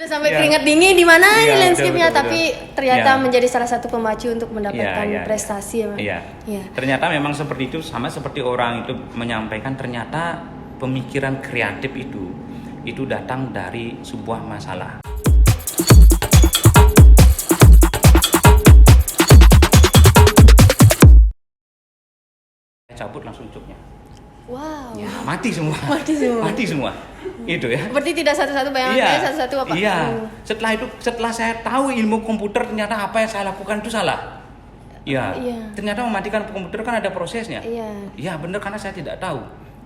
Sampai keringat dingin di mana ini landscape-nya, betul. Tapi ternyata menjadi salah satu pemacu untuk mendapatkan prestasi. Ternyata memang seperti itu, sama seperti orang itu menyampaikan, ternyata pemikiran kreatif itu datang dari sebuah masalah. Cabut langsung cuknya. Wow. Ya, mati semua. Mati semua. Itu ya. Berarti tidak satu-satu bayangkan satu-satu apa? Iya. Setelah saya tahu ilmu komputer, ternyata apa yang saya lakukan itu salah. Iya. Ternyata mematikan komputer kan ada prosesnya. Iya, benar, karena saya tidak tahu.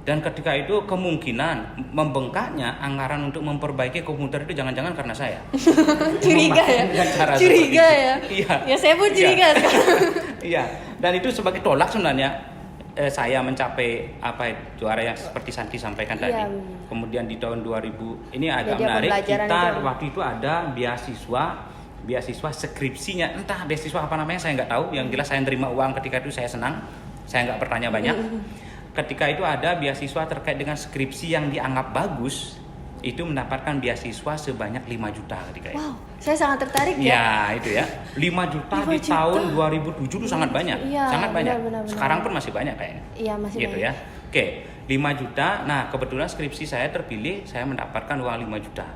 Dan ketika itu kemungkinan membengkaknya anggaran untuk memperbaiki komputer itu jangan-jangan karena saya. Curiga ya. Curiga ya. Iya. Ya saya pun curiga sekarang. Iya. Dan itu sebagai tolak sebenarnya. Saya mencapai juara yang seperti Santi sampaikan tadi. Kemudian di tahun 2000 ini agak menarik, kita waktu itu ada beasiswa skripsinya, entah beasiswa apa namanya saya nggak tahu. Yang jelas saya terima uang ketika itu, saya senang, saya nggak bertanya banyak. Ketika itu ada beasiswa terkait dengan skripsi yang dianggap bagus, itu mendapatkan beasiswa sebanyak 5 juta ketika itu. Wow, saya sangat tertarik ya. Ya, itu ya. 5 juta di tahun 2007 itu sangat banyak. Sangat banyak. Benar. Sekarang pun masih banyak kayaknya. Iya, masih gitu banyak. Ya. Oke, 5 juta. Nah, kebetulan skripsi saya terpilih, saya mendapatkan uang 5 juta.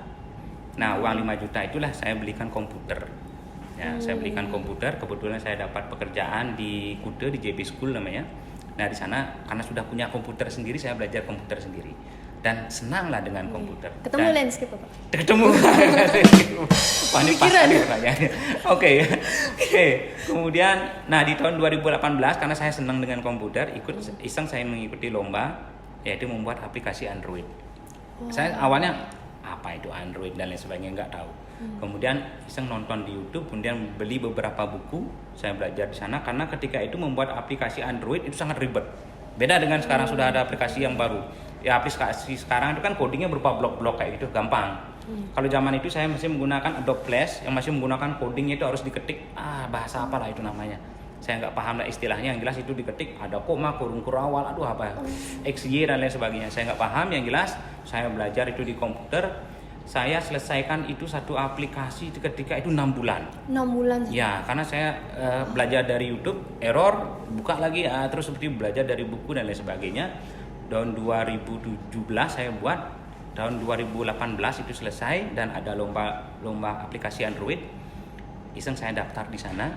Nah, uang 5 juta itulah saya belikan komputer. Ya, saya belikan komputer. Kebetulan saya dapat pekerjaan di Kude, di JB School namanya. Nah, di sana karena sudah punya komputer sendiri, saya belajar komputer sendiri. Dan senanglah dengan komputer. Ketemu landscape apa? Ketemu. Panik pertanyaannya. Oke. Kemudian, nah di tahun 2018 karena saya senang dengan komputer, iseng saya mengikuti lomba, yaitu membuat aplikasi Android. Saya awalnya apa itu Android dan lain sebagainya nggak tahu. Kemudian iseng nonton di YouTube, kemudian beli beberapa buku, saya belajar di sana karena ketika itu membuat aplikasi Android itu sangat ribet. Beda dengan sekarang sudah ada aplikasi yang baru. Ya, aplikasi sekarang itu kan codingnya berupa blok-blok kayak gitu, gampang. Kalau zaman itu saya masih menggunakan Adobe Flash yang masih menggunakan codingnya itu harus diketik, bahasa apalah itu namanya. Saya nggak paham lah istilahnya, yang jelas itu diketik ada koma, kurung awal, XY dan lain sebagainya. Saya nggak paham, yang jelas saya belajar itu di komputer. Saya selesaikan itu satu aplikasi ketika itu 6 bulan. 6 bulan? Ya, karena saya belajar dari YouTube, error, buka lagi, terus seperti belajar dari buku dan lain sebagainya. Tahun 2017 saya buat, tahun 2018 itu selesai dan ada lomba aplikasi Android. Iseng saya daftar di sana.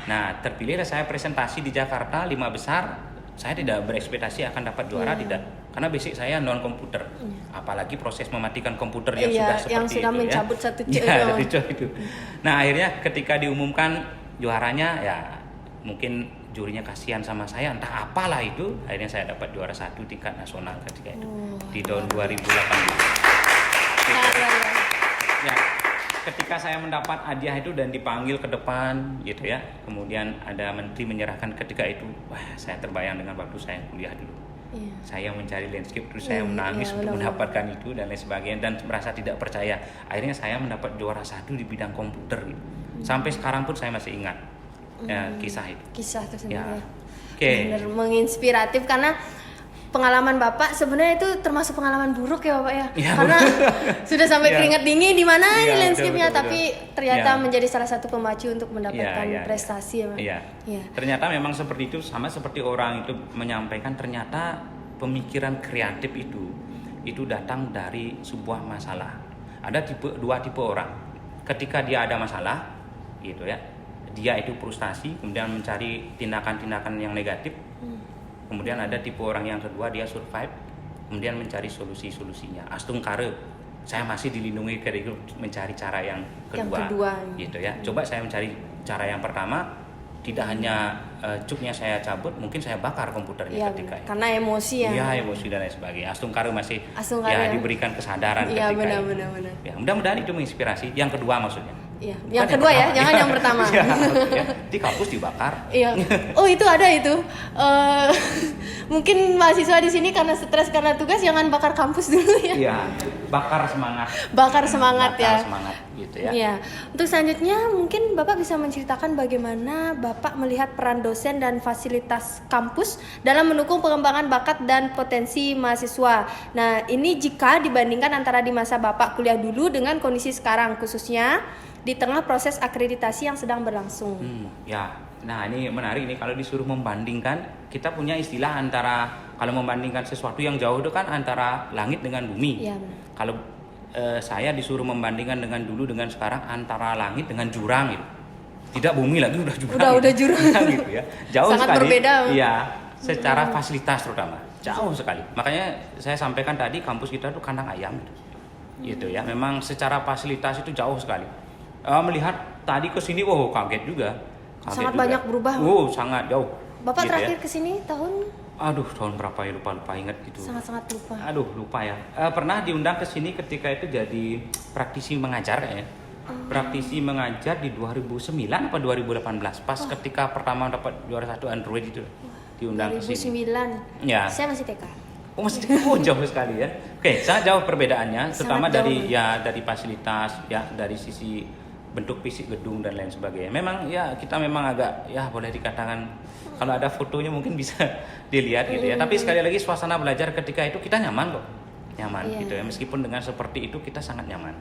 Nah, terpilihlah saya presentasi di Jakarta 5 besar. Saya tidak berekspektasi akan dapat juara, tidak. Karena basic saya non komputer. Apalagi proses mematikan komputer yang sudah seperti yang sudah itu mencabut satu itu. Nah, akhirnya ketika diumumkan juaranya, ya mungkin jurinya kasihan sama saya, entah apalah itu, akhirnya saya dapat juara 1 tingkat nasional ketika itu di tahun 2018. Ya, ketika saya mendapat hadiah itu dan dipanggil ke depan gitu ya, kemudian ada menteri menyerahkan ketika itu, saya terbayang dengan waktu saya kuliah dulu. Saya mencari landscape, terus saya menangis untuk mendapatkan itu dan lain sebagainya, dan merasa tidak percaya. Akhirnya saya mendapat juara 1 di bidang komputer gitu. Sampai sekarang pun saya masih ingat kisah itu. Kisah tersebut ya. Benar menginspiratif karena pengalaman Bapak sebenarnya itu termasuk pengalaman buruk ya Bapak ya. Karena sudah sampai keringat dingin di mana ini landscape-nya, tapi ternyata menjadi salah satu pemacu untuk mendapatkan prestasi ya. Ternyata memang seperti itu, sama seperti orang itu menyampaikan, ternyata pemikiran kreatif itu datang dari sebuah masalah. Ada dua tipe orang. Ketika dia ada masalah gitu ya, dia itu frustasi, kemudian mencari tindakan-tindakan yang negatif. Kemudian ada tipe orang yang kedua, dia survive, kemudian mencari solusi-solusinya. Astung kare, saya masih dilindungi dari mencari cara yang kedua gitu ya. Coba saya mencari cara yang pertama, tidak hanya cuknya saya cabut, mungkin saya bakar komputernya ketika itu. Karena emosi ya. Iya, emosi dan lain sebagainya. Astung kare masih diberikan kesadaran ketika itu. Ya, mudah-mudahan itu menginspirasi. Yang kedua maksudnya. Iya, yang kedua ya, jangan yang pertama. Iya, ya. Di kampus dibakar. Iya. Oh itu ada itu. Mungkin mahasiswa di sini karena stres karena tugas jangan bakar kampus dulu ya. Iya, bakar semangat. Bakar semangat ya. Bakar semangat gitu ya. Iya. Untuk selanjutnya mungkin Bapak bisa menceritakan bagaimana Bapak melihat peran dosen dan fasilitas kampus dalam mendukung pengembangan bakat dan potensi mahasiswa. Nah, ini jika dibandingkan antara di masa Bapak kuliah dulu dengan kondisi sekarang, khususnya di tengah proses akreditasi yang sedang berlangsung. Ya, nah ini menarik nih kalau disuruh membandingkan, kita punya istilah antara kalau membandingkan sesuatu yang jauh itu kan antara langit dengan bumi. Iya benar. Kalau saya disuruh membandingkan dengan dulu dengan sekarang antara langit dengan jurang gitu. Tidak bumi lagi udah jurang. Udah jurang gitu ya. Jauh sangat sekali. Berbeda. Iya, secara fasilitas terutama jauh sekali. Makanya saya sampaikan tadi kampus kita tuh kandang ayam gitu ya. Memang secara fasilitas itu jauh sekali. Melihat tadi ke sini, kaget juga. Sangat banyak berubah. Sangat jauh. Bapak gitu terakhir ya. ke sini tahun? Aduh, tahun berapa ya, lupa ingat gitu. Sangat lupa. Aduh, lupa ya. Pernah diundang ke sini ketika itu jadi praktisi mengajar kayaknya. Praktisi mengajar di 2009 apa 2018 pas ketika pertama dapat juara 1 Android itu. Diundang ke sini. 2009. Ya. Saya masih TK. Masih jauh sekali ya. Oke, sangat jauh perbedaannya, terutama jauh. dari fasilitas ya, dari sisi bentuk fisik gedung dan lain sebagainya. Memang ya kita memang agak ya boleh dikatakan kalau ada fotonya mungkin bisa dilihat gitu ya. Tapi sekali lagi suasana belajar ketika itu kita nyaman kok. Nyaman gitu ya. Meskipun dengan seperti itu kita sangat nyaman.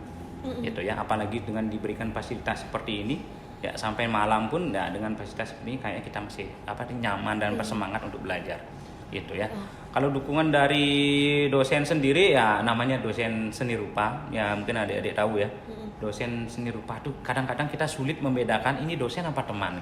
Gitu ya. Apalagi dengan diberikan fasilitas seperti ini ya sampai malam pun ya dengan fasilitas ini kayak kita masih nyaman dan bersemangat untuk belajar. Gitu ya. Kalau dukungan dari dosen sendiri ya namanya dosen seni rupa ya mungkin adik-adik tahu ya. Dosen seni rupa tuh kadang-kadang kita sulit membedakan ini dosen apa teman.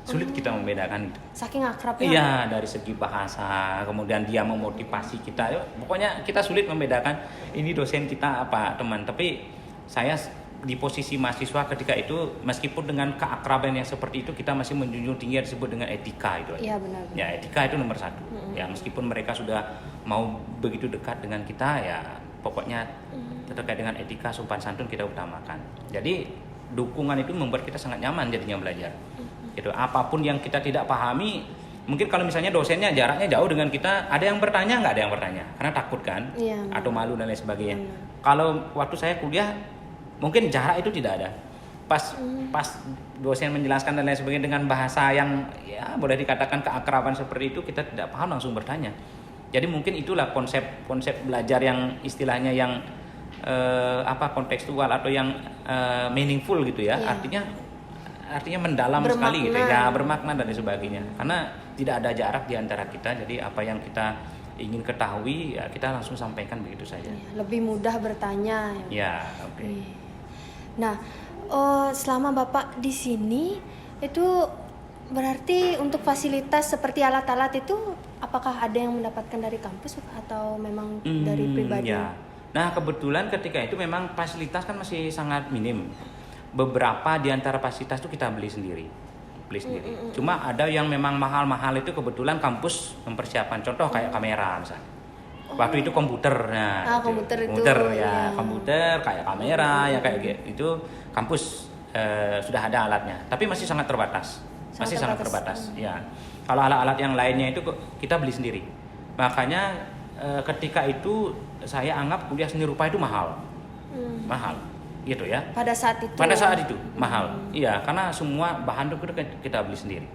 Sulit kita membedakan itu. Saking akrabnya. Iya, dari segi bahasa, kemudian dia memotivasi kita. Pokoknya kita sulit membedakan ini dosen kita apa teman. Tapi saya di posisi mahasiswa ketika itu meskipun dengan keakraban yang seperti itu kita masih menjunjung tinggi yang disebut dengan etika itu. Iya benar. Ya, etika itu nomor 1. Ya, meskipun mereka sudah mau begitu dekat dengan kita ya pokoknya terkait dengan etika sopan santun kita utamakan. Jadi dukungan itu membuat kita sangat nyaman jadinya belajar. Gitu. Apapun yang kita tidak pahami, mungkin kalau misalnya dosennya jaraknya jauh dengan kita, ada yang bertanya nggak ada yang bertanya karena takut kan, atau malu dan lain sebagainya. Kalau waktu saya kuliah mungkin jarak itu tidak ada. Pas dosen menjelaskan dan lain sebagainya dengan bahasa yang ya boleh dikatakan keakraban seperti itu, kita tidak paham langsung bertanya. Jadi mungkin itulah konsep belajar yang istilahnya yang kontekstual atau yang meaningful gitu ya. Artinya mendalam sekali gitu ya, bermakna dan sebagainya. Karena tidak ada jarak di antara kita. Jadi apa yang kita ingin ketahui ya kita langsung sampaikan begitu saja. Lebih mudah bertanya. Ya, oke. Nah, selama Bapak di sini itu berarti untuk fasilitas seperti alat-alat itu apakah ada yang mendapatkan dari kampus atau memang dari pribadi? Ya. Nah, kebetulan ketika itu memang fasilitas kan masih sangat minim. Beberapa di antara fasilitas itu kita beli sendiri. Cuma ada yang memang mahal-mahal itu kebetulan kampus mempersiapkan. Contoh kayak kamera misalnya. Waktu itu komputer. Nah, komputer kayak kamera ya kayak gitu. Kampus sudah ada alatnya, tapi masih sangat terbatas. Sangat terbatas. Ya. Kalau alat-alat yang lainnya itu kita beli sendiri. Makanya ketika itu saya anggap kuliah seni rupa itu mahal. Mahal. Gitu ya. Pada saat itu mahal. Iya, karena semua bahan itu kita beli sendiri.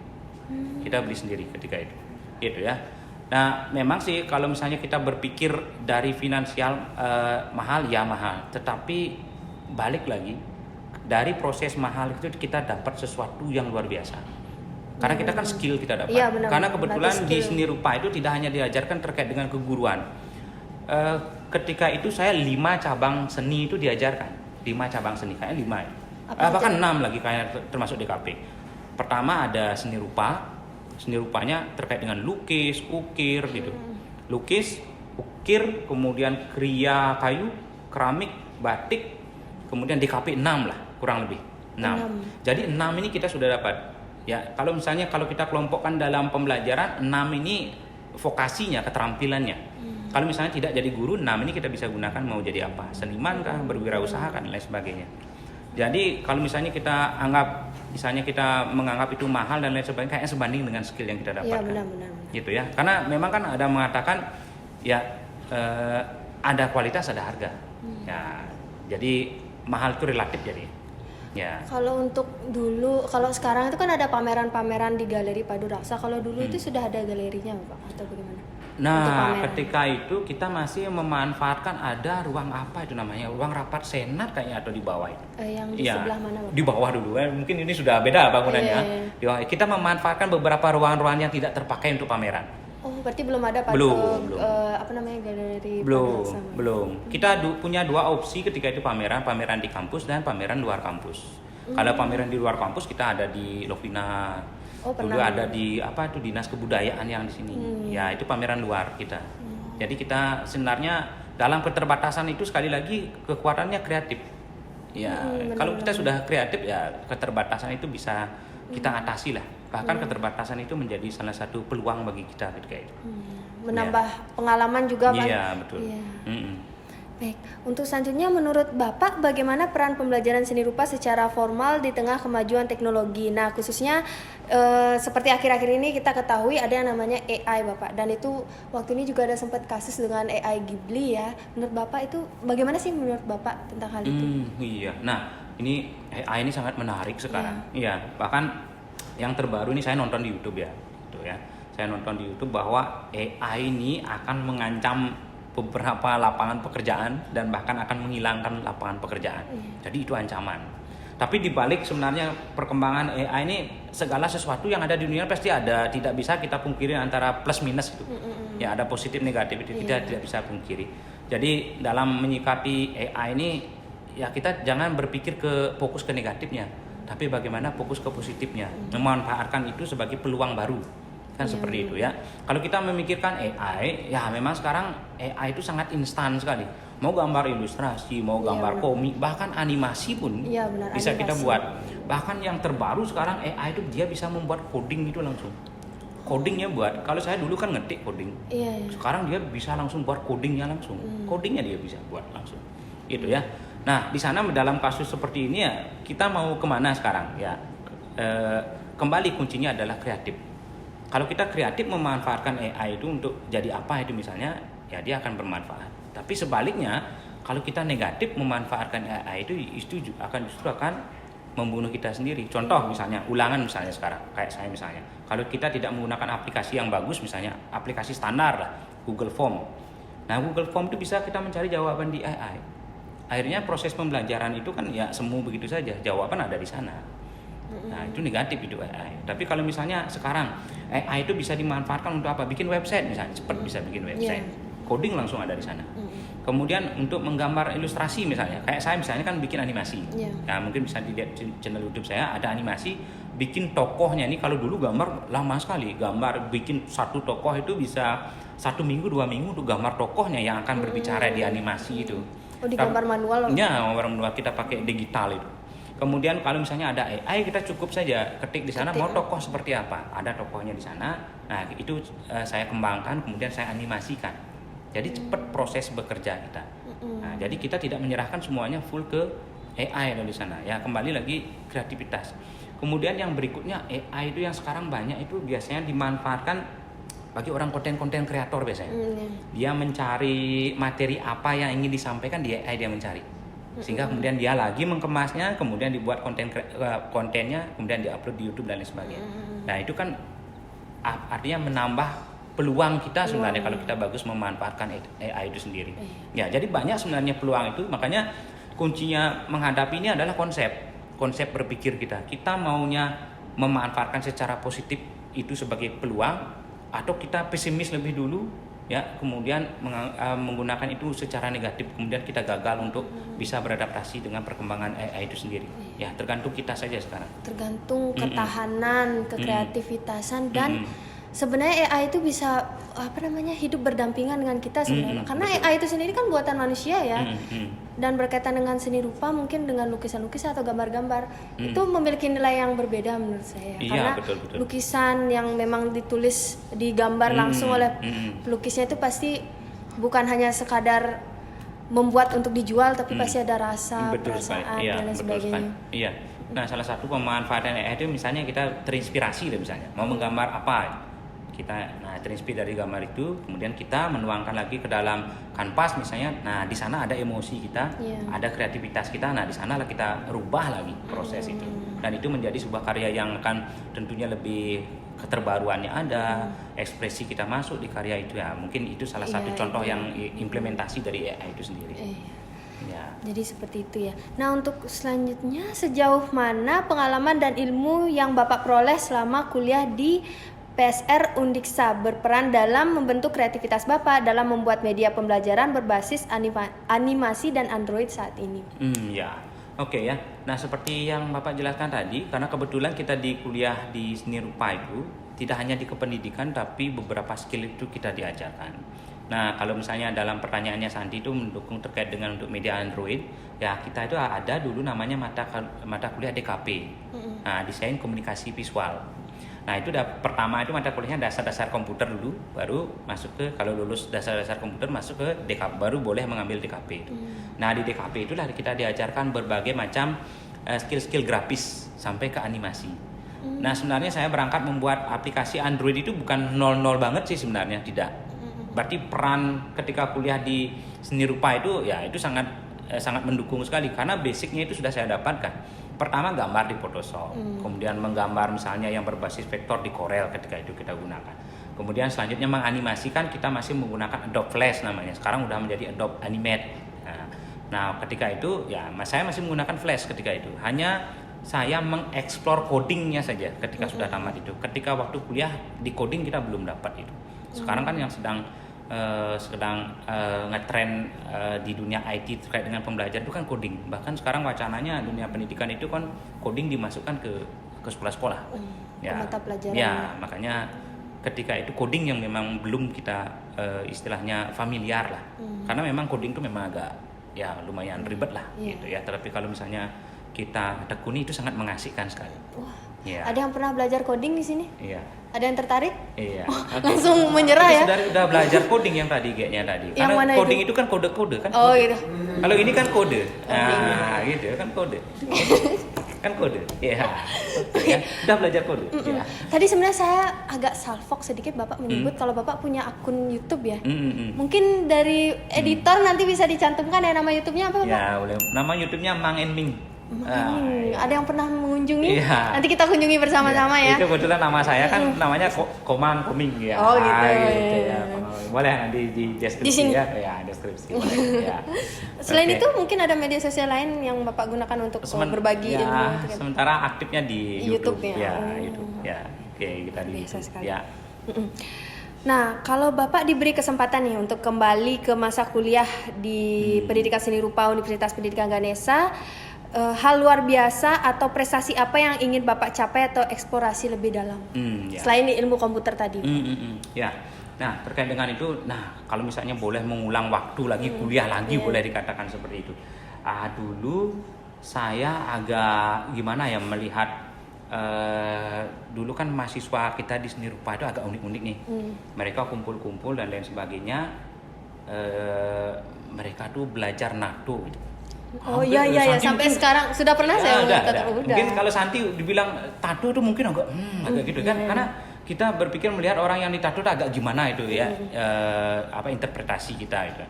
Kita beli sendiri ketika itu. Gitu ya. Nah, memang sih kalau misalnya kita berpikir dari finansial mahal ya mahal, tetapi balik lagi dari proses mahal itu kita dapat sesuatu yang luar biasa. Karena kita kan skill kita dapat. Ya, benar, karena kebetulan di seni rupa itu tidak hanya diajarkan terkait dengan keguruan. Ketika itu saya 5 cabang seni itu diajarkan. 5 cabang seni, kayaknya 5 ya. Bahkan 6 lagi kayak termasuk DKP. Pertama ada seni rupa. Seni rupanya terkait dengan lukis, ukir gitu. Lukis, ukir, kemudian kriya kayu, keramik, batik, kemudian DKP 6 lah, kurang lebih. 6. Jadi 6 ini kita sudah dapat. Ya, kalau misalnya kalau kita kelompokkan dalam pembelajaran 6 ini vokasinya, keterampilannya. Kalau misalnya tidak jadi guru, 6 ini kita bisa gunakan mau jadi apa? Seniman kah, berwirausaha kan dan lain sebagainya. Jadi kalau misalnya kita menganggap itu mahal dan lain sebagainya, kayaknya sebanding dengan skill yang kita dapatkan. Iya, benar. Gitu ya. Karena memang kan ada mengatakan ya ada kualitas ada harga. Ya, jadi mahal itu relatif jadi. Ya. Kalau untuk dulu, kalau sekarang itu kan ada pameran-pameran di Galeri Padu Raksa. Kalau dulu itu sudah ada galerinya, Pak, atau bagaimana? Nah, ketika itu kita masih memanfaatkan ada ruang apa itu namanya, ruang rapat senat kayaknya atau di bawah itu. Yang di sebelah mana, Pak? Di bawah dulu. Mungkin ini sudah beda bangunannya. Di bawah. Kita memanfaatkan beberapa ruangan-ruangan yang tidak terpakai untuk pameran. Oh, berarti belum ada Pak? Belum. Galeri Belum. Kita punya dua opsi ketika itu pameran di kampus dan pameran luar kampus. Kalau pameran di luar kampus kita ada di Lovina. Dulu ada di Dinas Kebudayaan yang di sini. Ya, itu pameran luar kita. Jadi kita sebenarnya dalam keterbatasan itu sekali lagi kekuatannya kreatif. Ya, kalau kita sudah kreatif ya keterbatasan itu bisa kita atasi lah. Bahkan keterbatasan itu menjadi salah satu peluang bagi kita ketika itu. Menambah pengalaman juga, Pak. Iya, betul. Iya. Baik, untuk selanjutnya menurut Bapak bagaimana peran pembelajaran seni rupa secara formal di tengah kemajuan teknologi? Nah, khususnya seperti akhir-akhir ini kita ketahui ada yang namanya AI, Bapak. Dan itu waktu ini juga ada sempat kasus dengan AI Ghibli ya. Menurut Bapak itu bagaimana sih menurut Bapak tentang hal itu? Iya. Nah, ini AI ini sangat menarik sekarang. Iya, bahkan yang terbaru ini saya nonton di YouTube ya. Gitu ya. Saya nonton di YouTube bahwa AI ini akan mengancam beberapa lapangan pekerjaan dan bahkan akan menghilangkan lapangan pekerjaan. Jadi itu ancaman. Tapi dibalik sebenarnya perkembangan AI ini segala sesuatu yang ada di dunia pasti ada, tidak bisa kita pungkiri antara plus minus itu. Ya ada positif negatif itu kita tidak bisa pungkiri. Jadi dalam menyikapi AI ini ya kita jangan berpikir fokus ke negatifnya, tapi bagaimana fokus ke positifnya, memanfaatkan itu sebagai peluang baru. Kan seperti itu ya. Kalau kita memikirkan AI, ya memang sekarang AI itu sangat instan sekali. Mau gambar ilustrasi, mau gambar komik, bahkan animasi pun bisa kita buat. Bahkan yang terbaru sekarang AI itu dia bisa membuat coding itu langsung. Codingnya buat. Kalau saya dulu kan ngetik coding. Sekarang dia bisa langsung buat codingnya langsung. Codingnya dia bisa buat langsung. Gitu ya. Nah, di sana dalam kasus seperti ini ya, kita mau kemana sekarang? Ya, kembali kuncinya adalah kreatif. Kalau kita kreatif memanfaatkan AI itu untuk jadi apa itu misalnya, ya dia akan bermanfaat. Tapi sebaliknya, kalau kita negatif memanfaatkan AI itu justru akan membunuh kita sendiri. Contoh misalnya, ulangan misalnya sekarang, kayak saya misalnya. Kalau kita tidak menggunakan aplikasi yang bagus, misalnya aplikasi standar lah, Google Form. Nah, Google Form itu bisa kita mencari jawaban di AI. Akhirnya proses pembelajaran itu kan ya semu begitu saja, jawaban ada di sana. Nah, itu negatif itu AI. Tapi kalau misalnya sekarang AI itu bisa dimanfaatkan untuk apa? Bikin website misalnya, cepat bisa bikin website. Coding langsung ada di sana. Kemudian untuk menggambar ilustrasi misalnya, kayak saya misalnya kan bikin animasi. Nah, mungkin bisa dilihat di channel YouTube saya ada animasi bikin tokohnya. Ini kalau dulu gambar lama sekali. Gambar bikin satu tokoh itu bisa 1 minggu 2 minggu untuk gambar tokohnya yang akan berbicara di animasi itu. Oh, di gambar manual? Ya, gambar manual kita pakai digital itu. Kemudian kalau misalnya ada AI, kita cukup saja ketik di sana mau tokoh seperti apa, ada tokohnya di sana. Nah, itu saya kembangkan, kemudian saya animasikan. Jadi cepat proses bekerja kita. Nah, jadi kita tidak menyerahkan semuanya full ke AI di sana. Ya, kembali lagi kreativitas. Kemudian yang berikutnya AI itu yang sekarang banyak itu biasanya dimanfaatkan bagi orang konten kreator biasanya. Dia mencari materi apa yang ingin disampaikan di AI dia mencari. Sehingga kemudian dia lagi mengemasnya, kemudian dibuat kontennya, kemudian diupload di YouTube dan lain sebagainya. Nah, itu kan artinya menambah peluang kita sebenarnya kalau kita bagus memanfaatkan AI itu sendiri. Ya, jadi banyak sebenarnya peluang itu, makanya kuncinya menghadapi ini adalah konsep berpikir kita. Kita maunya memanfaatkan secara positif itu sebagai peluang atau kita pesimis lebih dulu ya, kemudian menggunakan itu secara negatif, kemudian kita gagal untuk bisa beradaptasi dengan perkembangan AI itu sendiri. Ya, tergantung kita saja sekarang. Tergantung ketahanan, kekreativitasan dan sebenarnya AI itu bisa hidup berdampingan dengan kita sebenarnya. Karena betul. AI itu sendiri kan buatan manusia ya. Dan berkaitan dengan seni rupa mungkin dengan lukisan-lukisan atau gambar-gambar itu memiliki nilai yang berbeda menurut saya. Iya, karena betul. lukisan yang memang ditulis digambar langsung oleh pelukisnya itu pasti bukan hanya sekadar membuat untuk dijual, tapi pasti ada rasa, betul perasaan sekali. Iya, dan lain betul sebagainya. sekali. Iya. Nah, salah satu pemanfaatan AI itu misalnya kita terinspirasi deh, misalnya mau menggambar apa, kita terinspirasi dari gambar itu, kemudian kita menuangkan lagi ke dalam kanvas misalnya. Nah, di sana ada emosi kita, ada kreativitas kita. Nah, di sanalah kita rubah lagi proses itu, dan itu menjadi sebuah karya yang akan tentunya lebih keterbaruannya ada, ekspresi kita masuk di karya itu ya. Mungkin itu salah satu contoh yang implementasi dari AI itu sendiri. Ya. Jadi seperti itu ya. Nah, untuk selanjutnya, sejauh mana pengalaman dan ilmu yang Bapak peroleh selama kuliah di PSR Undiksa berperan dalam membentuk kreativitas Bapak dalam membuat media pembelajaran berbasis animasi dan Android saat ini? Ya. Oke ya. Nah, seperti yang Bapak jelaskan tadi, karena kebetulan kita di kuliah di seni rupa itu tidak hanya di kependidikan, tapi beberapa skill itu kita diajarkan. Nah, kalau misalnya dalam pertanyaannya Santi itu mendukung terkait dengan untuk media Android, ya kita itu ada dulu namanya mata kuliah DKP. Nah, desain komunikasi visual. Nah, itu pertama itu mata kuliahnya dasar-dasar komputer dulu, baru masuk ke, kalau lulus dasar-dasar komputer masuk ke DKP, baru boleh mengambil DKP itu. Nah, di DKP itulah kita diajarkan berbagai macam skill-skill grafis sampai ke animasi. Nah, sebenarnya saya berangkat membuat aplikasi Android itu bukan 0-0 banget sih sebenarnya, tidak. Berarti peran ketika kuliah di seni rupa itu ya itu sangat mendukung sekali, karena basicnya itu sudah saya dapatkan. Pertama, gambar di Photoshop, kemudian menggambar misalnya yang berbasis vektor di Corel ketika itu kita gunakan. Kemudian selanjutnya menganimasikan, kita masih menggunakan Adobe Flash namanya, sekarang udah menjadi Adobe Animate. Nah, ketika itu ya saya masih menggunakan Flash ketika itu. Hanya saya mengeksplor codingnya saja ketika sudah tamat itu. Ketika waktu kuliah di coding kita belum dapat itu. Sekarang kan yang sedang ngetren di dunia IT terkait dengan pembelajaran itu kan coding. Bahkan sekarang wacananya dunia pendidikan itu kan coding dimasukkan ke sekolah-sekolah. Mata pelajaran. Ya, makanya ketika itu coding yang memang belum kita istilahnya familiar lah. Karena memang coding itu memang agak ya lumayan ribet lah gitu ya. Tapi kalau misalnya kita tekuni itu sangat mengasihkan sekali. Wah. Ya. Ada yang pernah belajar coding di sini? Iya. Ada yang tertarik? Iya. Langsung menyerah ya? Sudah belajar coding yang tadi kayaknya tadi. Yang Karena mana coding itu? itu kan kode-kode kan. Oh, kode. gitu. Kalau ini kan kode. Gitu kan kode. Kan kode. Iya. Ya, udah belajar kode. Ya. Tadi sebenarnya saya agak salfok sedikit Bapak menyebut kalau Bapak punya akun YouTube ya. Mungkin dari editor nanti bisa dicantumkan ya nama YouTube-nya apa Bapak? Ya, boleh. Nama YouTube-nya Mang En Ming. Ada yang pernah mengunjungi? Iya. Nanti kita kunjungi bersama-sama ya. Itu kebetulan nama saya kan namanya Komang Koming ya. Oh gitu. Ya. Boleh nanti di deskripsi Di sini. ya deskripsi. Boleh, ya. Selain itu mungkin ada media sosial lain yang Bapak gunakan untuk berbagi ilmu gitu kan? Sementara aktifnya di YouTube. YouTube-nya. YouTube. Ya. Oke, kita di Biasa YouTube. sekali. Ya. Nah, kalau Bapak diberi kesempatan nih untuk kembali ke masa kuliah di Pendidikan Seni Rupa Universitas Pendidikan Ganesha, hal luar biasa atau prestasi apa yang ingin Bapak capai atau eksplorasi lebih dalam? Ya. Selain ilmu komputer tadi. Ya. Nah, terkait dengan itu, kalau misalnya boleh mengulang waktu lagi, kuliah lagi, boleh dikatakan seperti itu. Dulu saya agak gimana ya melihat dulu kan mahasiswa kita di seni rupa itu agak unik-unik nih. Mereka kumpul-kumpul dan lain sebagainya. Mereka tuh belajar NATO gitu. Oh iya sampai sekarang sudah pernah saya udah. Mungkin kalau Santi dibilang tato itu mungkin agak gitu kan, karena kita berpikir melihat orang yang ditato itu agak gimana itu ya, interpretasi kita itu.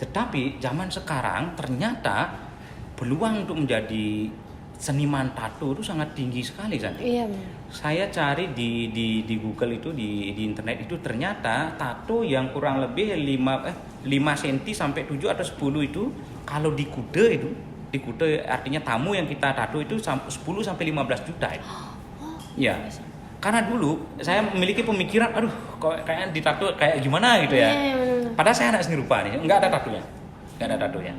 Tetapi zaman sekarang ternyata peluang untuk menjadi seniman tato itu sangat tinggi sekali Santi. Iya. Saya cari di Google itu di internet itu ternyata tato yang kurang lebih 5 cm sampai 7 atau 10 itu kalau di kude artinya tamu yang kita tato itu 10 sampai 15 juta itu. Ya. Karena dulu saya memiliki pemikiran kok kayak ditato kayak gimana gitu ya. Padahal saya anak seni rupa nih, enggak ada tatonya.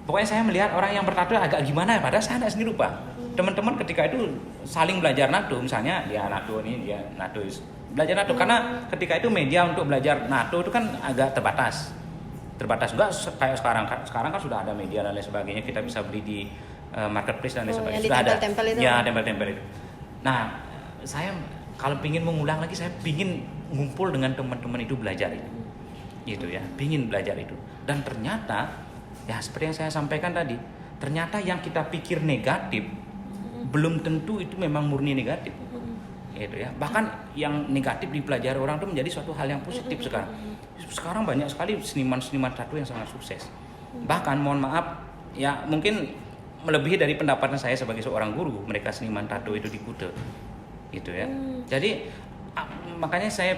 Pokoknya saya melihat orang yang bertato agak gimana ya, padahal saya anak seni rupa. Teman-teman ketika itu saling belajar NATO, misalnya dia NATO ini, dia NATO belajar NATO karena ketika itu media untuk belajar NATO itu kan agak terbatas enggak kayak sekarang kan sudah ada media dan lain sebagainya, kita bisa beli di marketplace dan lain sebagainya, sudah ada tempel-tempel itu. Nah, saya kalau pingin mengulang lagi, saya pingin ngumpul dengan teman-teman itu belajar itu gitu ya, pingin belajar itu. Dan ternyata Ya seperti yang saya sampaikan tadi, ternyata yang kita pikir negatif belum tentu itu memang murni negatif. Gitu ya. Bahkan yang negatif dipelajari orang itu menjadi suatu hal yang positif sekarang. Sekarang banyak sekali seniman-seniman tato yang sangat sukses. Bahkan mohon maaf ya mungkin melebihi dari pendapatan saya sebagai seorang guru, mereka seniman tato itu di Kuta. Gitu ya. Jadi makanya saya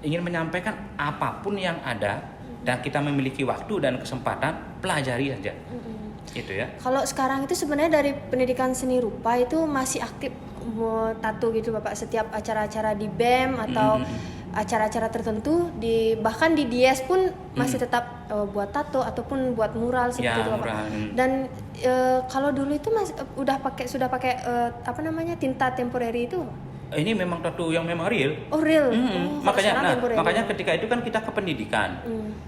ingin menyampaikan apapun yang ada dan kita memiliki waktu dan kesempatan, pelajari aja. Gitu ya. Kalau sekarang itu sebenarnya dari pendidikan seni rupa itu masih aktif tato gitu Bapak, setiap acara-acara di BEM atau acara-acara tertentu bahkan di Dies pun masih tetap buat tato ataupun buat mural seperti itu Bapak. Dan kalau dulu itu sudah pakai apa namanya, tinta temporary itu. Ini memang tato yang memang real. Oh real. Makanya ketika itu kan kita ke pendidikan.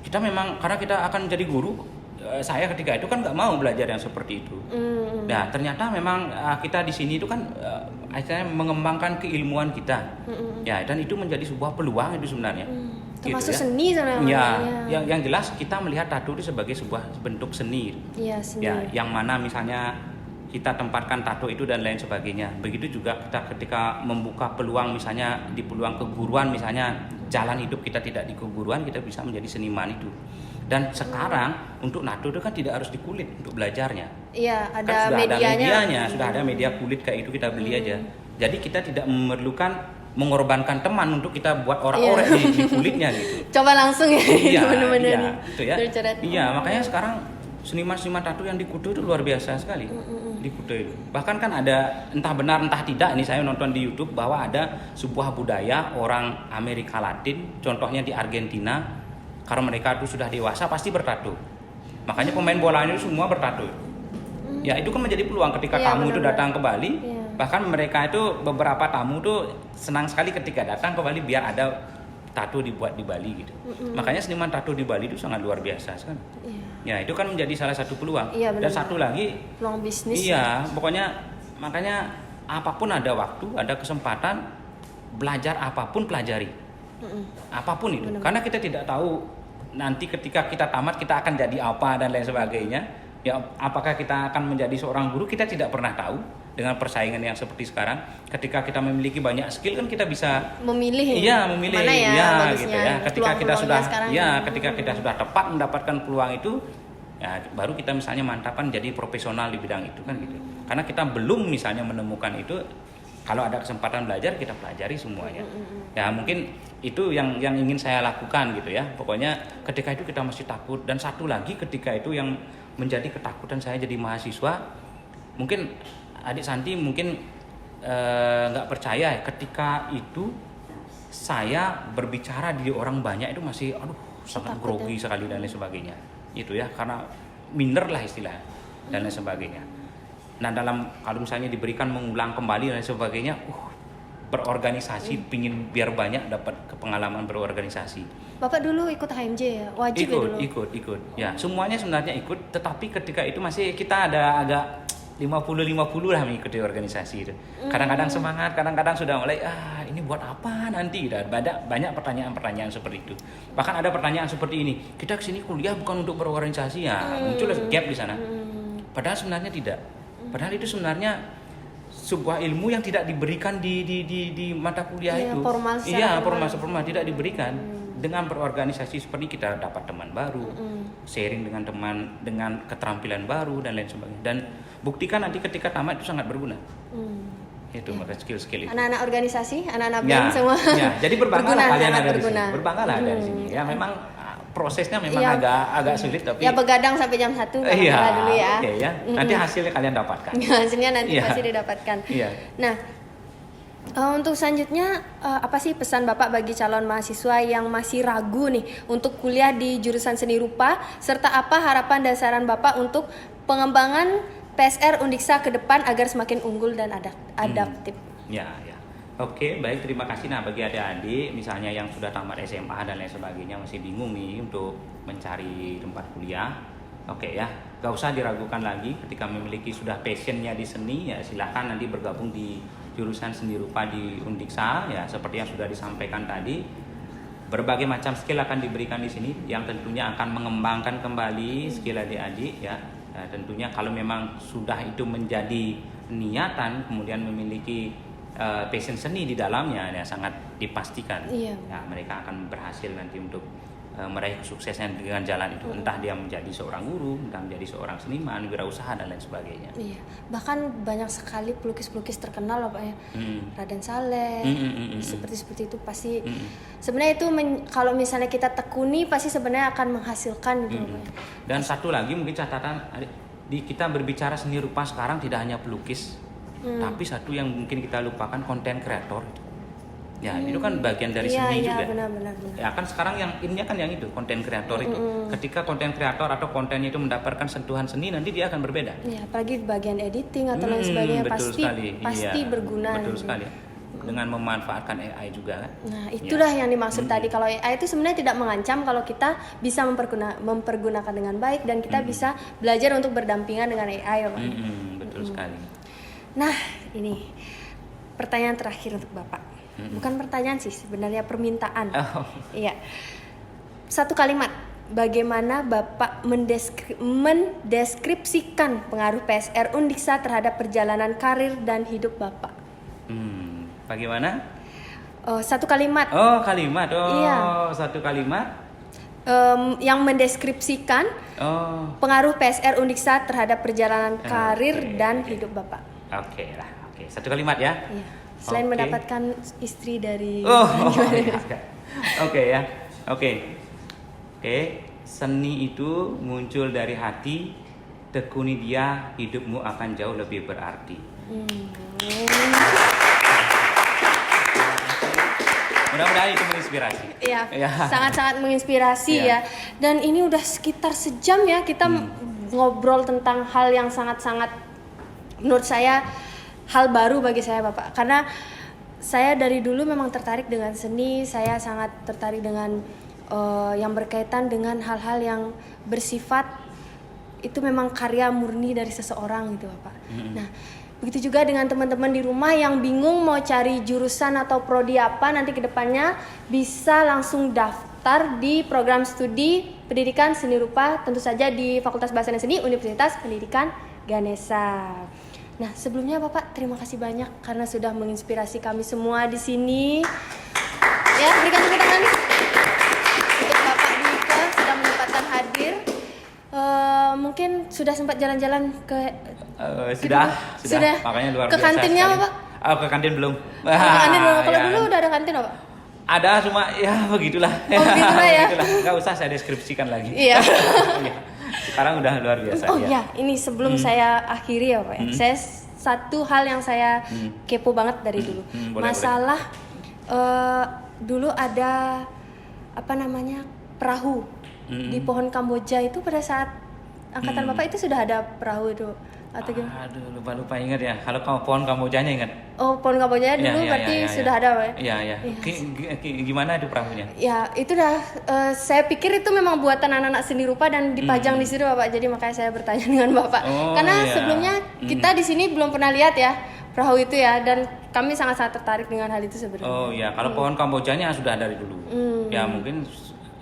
Kita memang karena kita akan jadi guru, saya ketika itu kan nggak mau belajar yang seperti itu. Nah ternyata memang kita di sini itu kan akhirnya mengembangkan keilmuan kita. Ya dan itu menjadi sebuah peluang itu sebenarnya. Termasuk gitu ya. seni sebenarnya. Ya, yang jelas kita melihat tato itu sebagai sebuah bentuk seni. Iya, seni. Ya, yang mana misalnya kita tempatkan tato itu dan lain sebagainya. Begitu juga kita ketika membuka peluang misalnya di peluang keguruan, misalnya jalan hidup kita tidak di keguruan, kita bisa menjadi seniman itu. Dan sekarang untuk tato itu kan tidak harus di kulit untuk belajarnya. Iya, ada kan sudah medianya. Ada medianya, sudah ada media kulit kayak itu kita beli aja. Jadi kita tidak memerlukan mengorbankan teman untuk kita buat orek-orek di kulitnya gitu. Coba langsung ya. Iya, benar-benar itu ya. Iya, makanya sekarang seniman-seniman tato yang di Kuta itu luar biasa sekali. Di Kuta itu. Bahkan kan ada entah benar entah tidak, ini saya nonton di YouTube bahwa ada sebuah budaya orang Amerika Latin, contohnya di Argentina, karena mereka itu sudah dewasa pasti bertato. Makanya pemain bolanya itu semua bertato. Ya, itu kan menjadi peluang ketika tamu itu datang ke Bali. Bahkan mereka itu beberapa tamu tuh senang sekali ketika datang ke Bali biar ada tato dibuat di Bali gitu. Makanya seniman tato di Bali itu sangat luar biasa kan. Ya, itu kan menjadi salah satu peluang. Dan satu lagi peluang bisnis. Iya, pokoknya makanya apapun ada waktu, ada kesempatan, belajar apapun pelajari. Apapun itu. Karena kita tidak tahu nanti ketika kita tamat kita akan jadi apa dan lain sebagainya. Ya, apakah kita akan menjadi seorang guru, kita tidak pernah tahu. Dengan persaingan yang seperti sekarang, ketika kita memiliki banyak skill kan kita bisa memilih. Iya, memilih. Mana ya, gitu ya. Ketika kita sudah ketika kita sudah tepat mendapatkan peluang itu, ya baru kita misalnya mantapkan jadi profesional di bidang itu kan gitu. Karena kita belum misalnya menemukan itu, kalau ada kesempatan belajar kita pelajari semuanya. Ya, mungkin itu yang ingin saya lakukan gitu ya. Pokoknya ketika itu kita masih takut, dan satu lagi ketika itu yang menjadi ketakutan saya jadi mahasiswa, mungkin Adik Santi mungkin nggak percaya ketika itu saya berbicara di orang banyak itu masih sangat grogi sekali dan lain sebagainya itu ya, karena minder lah istilah dan lain sebagainya. Nah kalau misalnya diberikan mengulang kembali dan lain sebagainya, berorganisasi pingin biar banyak dapat pengalaman berorganisasi. Bapak dulu ikut HMJ ya, wajib ya dulu. Ikut ya, semuanya sebenarnya ikut, tetapi ketika itu masih kita ada agak 50-50 lah mengikuti organisasi itu. Kadang-kadang semangat, kadang-kadang sudah mulai ini buat apa nanti. Dan banyak pertanyaan-pertanyaan seperti itu. Bahkan ada pertanyaan seperti ini, kita kesini kuliah bukan untuk berorganisasi ya. Muncul gap di sana. Padahal sebenarnya tidak. Padahal itu sebenarnya sebuah ilmu yang tidak diberikan di mata kuliah itu. Formal tidak diberikan. Dengan berorganisasi seperti kita dapat teman baru, sharing dengan teman dengan keterampilan baru dan lain sebagainya. Dan buktikan nanti ketika tamat itu sangat berguna. Itu maka skill-skill itu. Anak-anak organisasi, anak-anak BEM semua. Ya, jadi berbanggalah kalian ada di sini. Berguna. Berbanggalah dari sini. Ya memang prosesnya memang agak sulit, tapi ya begadang sampai jam 1 dulu ya. Oke ya. Nanti hasilnya kalian dapatkan. Hasilnya nanti pasti didapatkan. Iya. Nah, untuk selanjutnya apa sih pesan Bapak bagi calon mahasiswa yang masih ragu nih untuk kuliah di jurusan seni rupa, serta apa harapan dan saran Bapak untuk pengembangan PSR Undiksa ke depan agar semakin unggul dan adaptif? Ya. Oke, baik, terima kasih. Nah, bagi adik-adik misalnya yang sudah tamat SMA dan lain sebagainya masih bingung nih untuk mencari tempat kuliah. Oke ya, gak usah diragukan lagi ketika memiliki sudah passionnya di seni, ya silahkan nanti bergabung di jurusan seni rupa di Undiksa ya, seperti yang sudah disampaikan tadi. berbagai macam skill akan diberikan di sini yang tentunya akan mengembangkan kembali skill adik-adik ya. Tentunya kalau memang sudah itu menjadi niatan, kemudian memiliki passion seni di dalamnya ya sangat dipastikan ya mereka akan berhasil nanti untuk meraih kesuksesan dengan jalan itu, entah dia menjadi seorang guru, entah menjadi seorang seniman, wirausaha dan lain sebagainya. Iya, bahkan banyak sekali pelukis-pelukis terkenal loh Pak ya, Raden Saleh, seperti itu pasti sebenarnya itu kalau misalnya kita tekuni pasti sebenarnya akan menghasilkan gitu Pak. Dan satu lagi mungkin catatan, kita berbicara seni rupa sekarang tidak hanya pelukis, tapi satu yang mungkin kita lupakan, konten kreator. Ya, itu kan bagian dari seni juga. Benar. Ya kan sekarang yang innya kan yang itu, konten kreator itu. Ketika konten kreator atau kontennya itu mendapatkan sentuhan seni, nanti dia akan berbeda. Ya, apalagi bagian editing atau lain sebagainya pasti berguna. Betul gitu. sekali. Dengan memanfaatkan AI juga kan. Nah, itulah yang dimaksud tadi. Kalau AI itu sebenarnya tidak mengancam kalau kita bisa mempergunakan dengan baik dan kita bisa belajar untuk berdampingan dengan AI, Pak. Betul sekali. Nah, ini pertanyaan terakhir untuk Bapak. Bukan pertanyaan sih, sebenarnya permintaan. Iya. Satu kalimat, bagaimana Bapak mendeskripsikan pengaruh PSR Undiksa terhadap perjalanan karir dan hidup Bapak? Bagaimana? Satu kalimat. Kalimat. Iya. Satu kalimat. Yang mendeskripsikan pengaruh PSR Undiksa terhadap perjalanan karir dan hidup Bapak. Oke. Satu kalimat ya. Iya. Selain mendapatkan istri dari Oke. Seni itu muncul dari hati, tekuni dia, hidupmu akan jauh lebih berarti. Mudah-mudahan itu menginspirasi. Iya, sangat-sangat menginspirasi ya. Dan ini udah sekitar sejam ya kita ngobrol tentang hal yang sangat-sangat menurut saya hal baru bagi saya Bapak, karena saya dari dulu memang tertarik dengan seni, saya sangat tertarik dengan yang berkaitan dengan hal-hal yang bersifat itu memang karya murni dari seseorang gitu Bapak. Nah, begitu juga dengan teman-teman di rumah yang bingung mau cari jurusan atau prodi apa nanti ke depannya, bisa langsung daftar di program studi pendidikan seni rupa, tentu saja di Fakultas Bahasa dan Seni Universitas Pendidikan Ganesha. Nah, sebelumnya Bapak terima kasih banyak karena sudah menginspirasi kami semua di sini. Ya, berikan tepuk tangan untuk Bapak Dwika sudah menyempatkan hadir. Mungkin sudah sempat jalan-jalan ke sudah. Makanya luar ke biasa. Kantinnya sekali. Bapak? Ke kantin belum. Ke kantin belum. Kalau dulu udah ada kantin Bapak? Ada, cuma ya begitulah. Begitulah ya. Nggak usah saya deskripsikan lagi. Iya. Sekarang udah luar biasa. Ini sebelum saya akhiri ya Pak. Saya satu hal yang saya kepo banget dari dulu. Masalah dulu ada perahu di pohon Kamboja itu pada saat angkatan Bapak itu sudah ada perahu itu atau gimana? Aduh, lupa ingat ya. Kalau pohon Kambojanya ingat? Oh, pohon Kambojanya dulu berarti sudah ada Pak. Iya. Gimana itu perahunya? Ya, itu dah saya pikir itu memang buatan anak-anak seni rupa dan dipajang di situ Bapak. Jadi makanya saya bertanya dengan Bapak. Karena sebelumnya kita di sini belum pernah lihat ya perahu itu ya, dan kami sangat-sangat tertarik dengan hal itu sebenarnya. Oh iya, kalau pohon Kambojanya sudah dari dulu. Ya mungkin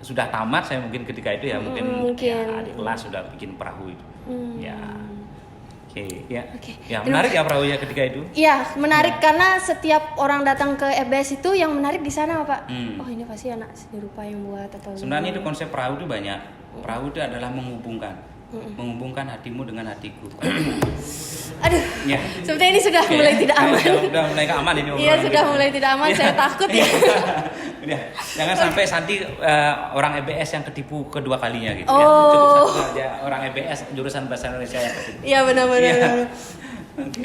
sudah tamat saya mungkin ketika itu ya mungkin. Ya, adik kelas sudah bikin perahu itu. Ya. Oke. Ya, menarik ya perahunya ketika itu. Iya, menarik karena setiap orang datang ke FBS itu yang menarik di sana, Pak. Oh, ini pasti anak seni rupa yang buat atau sebenarnya itu konsep perahu itu banyak. Perahu itu adalah menghubungkan hatimu dengan hatiku. Aduh. Ya. Sepertinya ini sudah mulai tidak aman. Sudah mulai enggak aman ini obrolan. Iya, sudah mulai tidak aman. Saya takut ya. Jangan sampai Santi orang EBS yang ketipu kedua kalinya gitu ya. Cukup satu aja orang EBS jurusan bahasa Indonesia yang ketipu. Iya, benar-benar.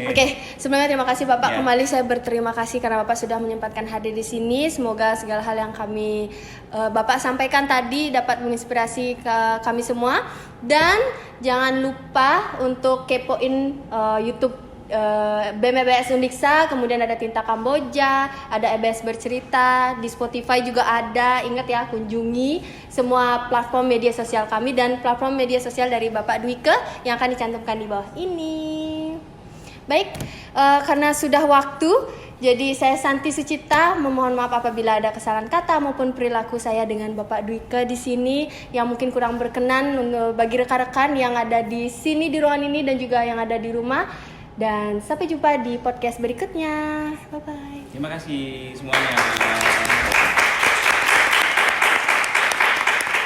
Oke, sebelumnya terima kasih Bapak. Kembali saya berterima kasih karena Bapak sudah menyempatkan hadir di sini. Semoga segala hal yang kami Bapak sampaikan tadi dapat menginspirasi kami semua. Dan jangan lupa untuk kepoin YouTube BEM EBS Undiksa, kemudian ada Tinta Kamboja, ada EBS Bercerita, di Spotify juga ada. Ingat ya, kunjungi semua platform media sosial kami dan platform media sosial dari Bapak Dwika yang akan dicantumkan di bawah ini. Baik, karena sudah waktu, jadi saya Santi Sucipta memohon maaf apabila ada kesalahan kata maupun perilaku saya dengan Bapak Dwiqa di sini yang mungkin kurang berkenan bagi rekan-rekan yang ada di sini di ruangan ini dan juga yang ada di rumah. Dan sampai jumpa di podcast berikutnya. Bye bye. Terima kasih semuanya.